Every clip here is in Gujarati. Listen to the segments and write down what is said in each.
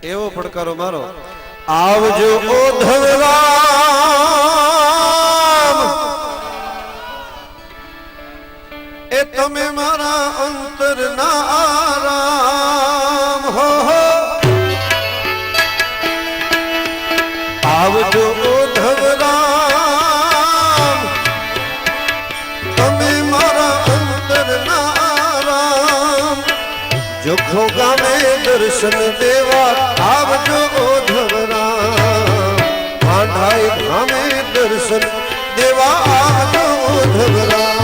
એવો પડકારો મારો આવજો ઓધવરામ એ તમે મારા અંતર ના આરામ હો આવજો ઓધવરામ તમે મારા અંતર ના આરામ જોખો ગામે દર્શન દેવા આવજો ઓધવરામ માંધાઈ ગામે દર્શન દેવા આવજો ઓધવરામ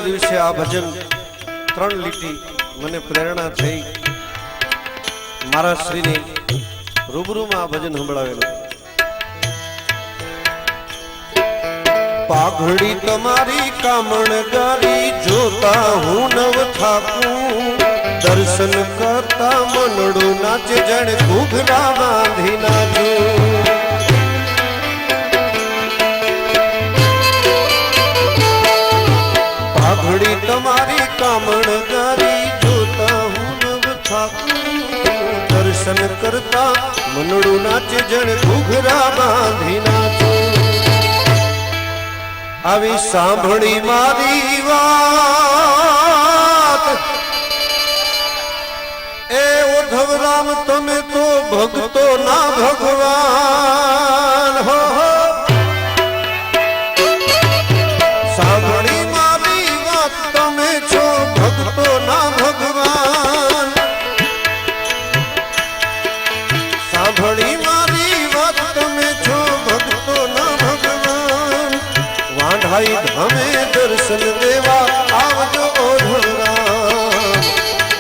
દિવસે આ ભજન 3 લીટી મને પ્રેરણા થઈ મારા શ્રીની રૂબરૂમાં આ ભજન સંભળાવેલું પાઘડી તમારી કામણગારી જોતા હું નવ થાકું દર્શન કરતા મનડું નાચે જણ ઘૂઘરા બાંધી નાચું પાઘડી તમારી કામણગારી જોતા હું નવ થાકું દર્શન કરતા મનડું નાચે જણ ઘૂઘરા બાંધી નાચું આવી સાંભળી મારી વાત એ ઓધવરામ તમે તો ભક્તો ના ભગવાન હો સાંભળી ભક્તો ના ભગવાન સાંભળી મારી વાત તમે છો ભક્તો ના ભગવાન વાંઢાઈ ધામે દર્શન દેવા આવજો ઓધવરામ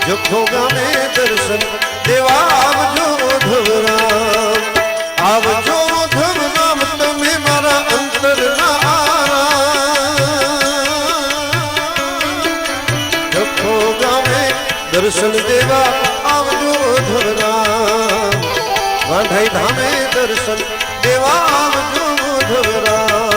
જખો ગામે દર્શન દેવા આવજો ઓધવરામ આવજો ઓધવરામ તમે મારા અંતર ના દર્શન દેવા આવજો ઓધવરામ વાંઢાઈ ધામે દર્શન દેવા આવજો ઓધવરામ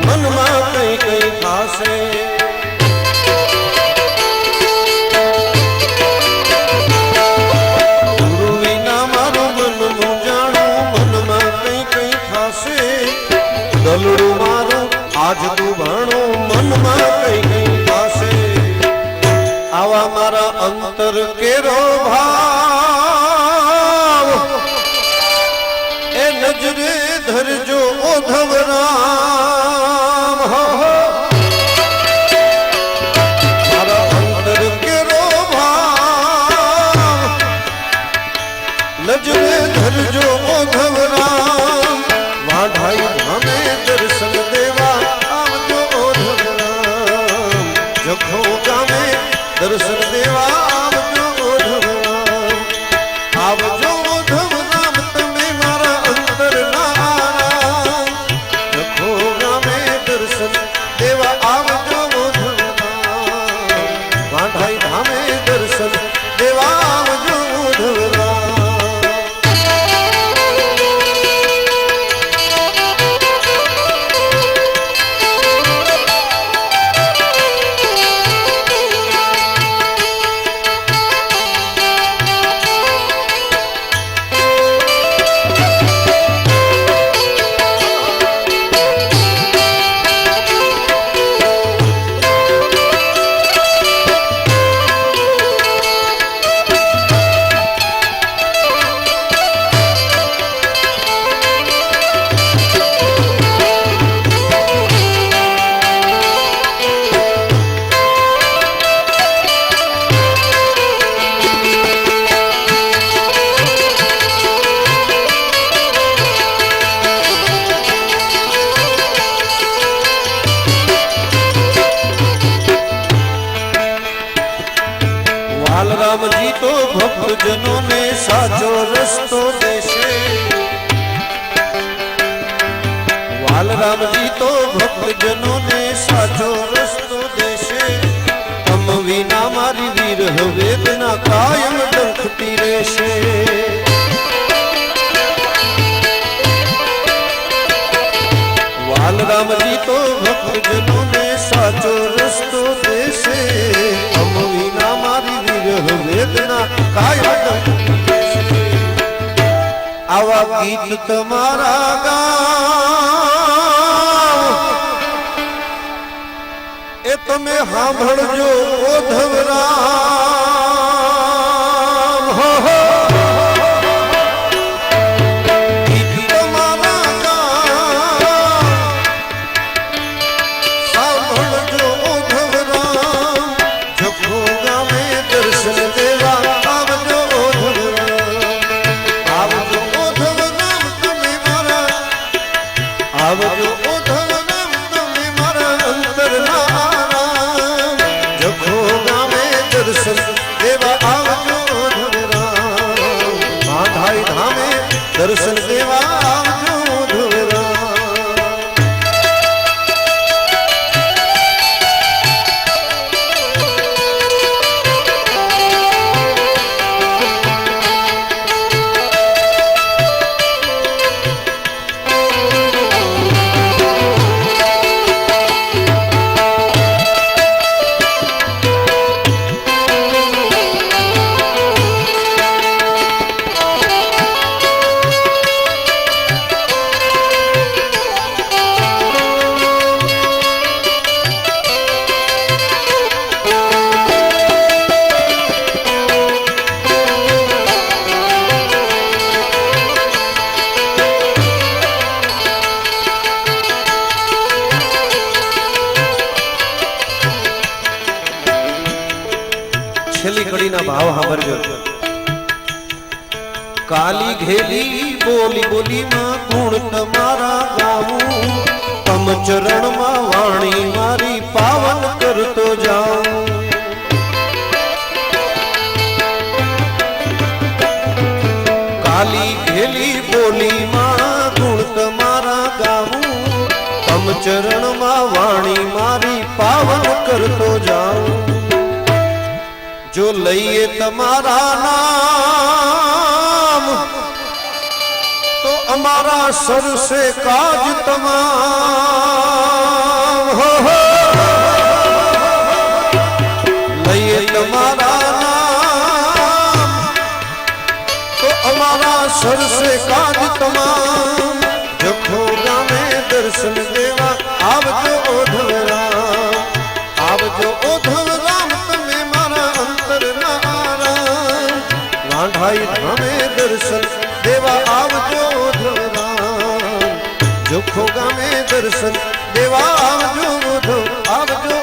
મનમાં કઈ કઈ થાશે ગુરુ વિના મારું મન મૂંઝાણું મનમાં કઈ કઈ થાશે દલડું મારું આજ તું ભાણું મનમાં કઈ કઈ થાશે આવા મારા અંતર કેરો ભાવ એ નજરે ધરજો ઓધવરામ મારા અંતર કેરો ભાવ નજરે ધરજો ઓધવરામ વાંઢાઈ ધામે દર્શન દેવા આવજો ઓધવરામ જખો ગામે દર્શન દેવા આવજો ઓધવરામ આવજો ઓધવરામ તમે મારા અંતર ના આરામ જખો ગામે રામજી તો ભક્તજનોને સાચો રસ્તો દેશે તમ વિના મારી વિરહ વેદના કાયમ ડંખતી રહેશે રામજી તો ભક્તજનોને સાચો રસ્તો દેશે તમ વિના મારી વિરહ વેદના કાયમ આવા ગીત તમારા ગાવ એ તમે સાંભળજો ઓધવરામ હો હો દર્શન દેવા આવજો છેલ્લી કડીના ભાવ સાંભળજો કાલી ઘેલી બોલી બોલીમાં ગુણ તમારા ગાવું તમ ચરણમાં વાણી મારી પાવન કરતો જાઉં કાલી ઘેલી બોલીમાં ગુણ તમારા ગાવું તમ ચરણમાં વાણી મારી પાવન કરતો જાઉં જો લઈએ તમારા નામ તો અમારા સરસે કાજ તમામ હો હો લઈએ તમારા નામ તો અમારા સરસે કાજ તમામ જખો ગામે દર્શન દેવા આવજો ઓધવરામ આવજો ઓધવરામ ભાઈ ધામે દર્શન દેવા આવજો ઓધવરામ જોખો ગામે દર્શન દેવા આવજો આવજો